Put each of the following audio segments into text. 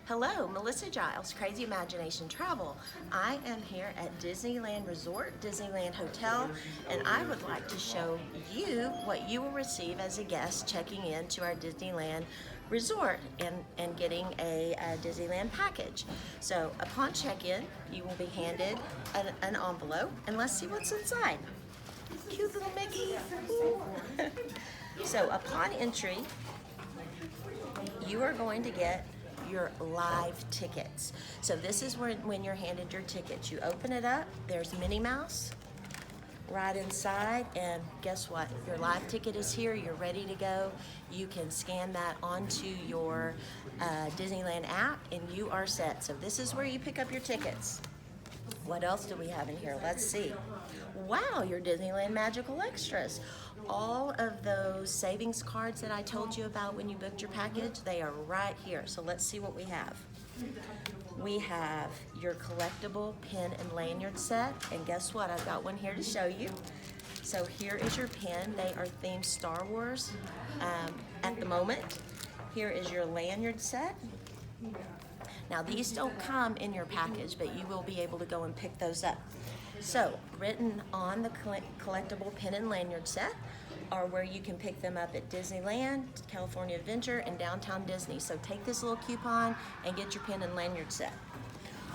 Hello, Melissa Giles, Crazy Imagination Travel. I am here at Disneyland Resort, Disneyland Hotel, and I would like to show you what you will receive as a guest checking in to our Disneyland Resort and getting a Disneyland package. So upon check-in, you will be handed an envelope, and let's see what's inside. Cute little Mickey. So upon entry, you are going to get your live tickets. So this is when you're handed your tickets. You open it up, there's Minnie Mouse right inside, and guess what? Your live ticket is here, you're ready to go. You can scan that onto your Disneyland app and you are set. So this is where you pick up your tickets. What else do we have in here? Let's see. Wow, your Disneyland Magical Extras. All of those savings cards that I told you about when you booked your package, they are right here. So let's see what we have. We have your collectible pin and lanyard set, and guess what? I've got one here to show you. So here is your pin. They are themed Star Wars at the moment. Here is your lanyard set. Now these don't come in your package, but you will be able to go and pick those up. So written on the collectible pin and lanyard set are where you can pick them up at Disneyland, California Adventure, and Downtown Disney. So take this little coupon and get your pin and lanyard set.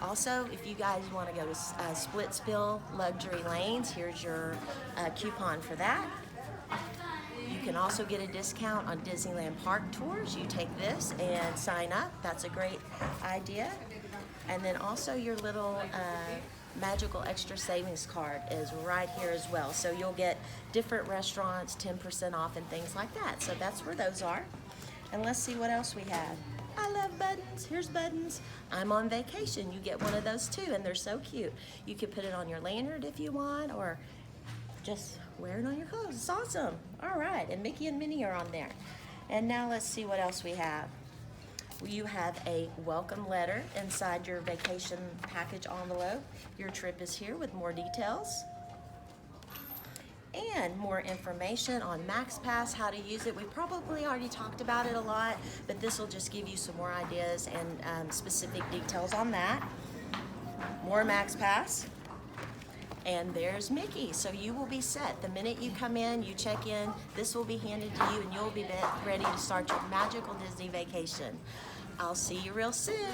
Also, if you guys want to go to Splitsville Luxury Lanes, here's your coupon for that. You can also get a discount on Disneyland Park tours. You take this and sign up. That's a great idea. And then also your little Magical Extra Savings card is right here as well. So you'll get different restaurants, 10% off and things like that. So that's where those are. And let's see what else we have. I love buttons. Here's buttons. I'm on vacation. You get one of those too, and they're so cute. You can put it on your lanyard if you want, or just wear it on your clothes. It's awesome. All right, and Mickey and Minnie are on there. And now let's see what else we have. You have a welcome letter inside your vacation package envelope. Your trip is here with more details and more information on MaxPass, how to use it. We probably already talked about it a lot, but this will just give you some more ideas and specific details on that. More MaxPass. And there's Mickey. So you will be set. The minute you come in, you check in, this will be handed to you and you'll be ready to start your magical Disney vacation. I'll see you real soon.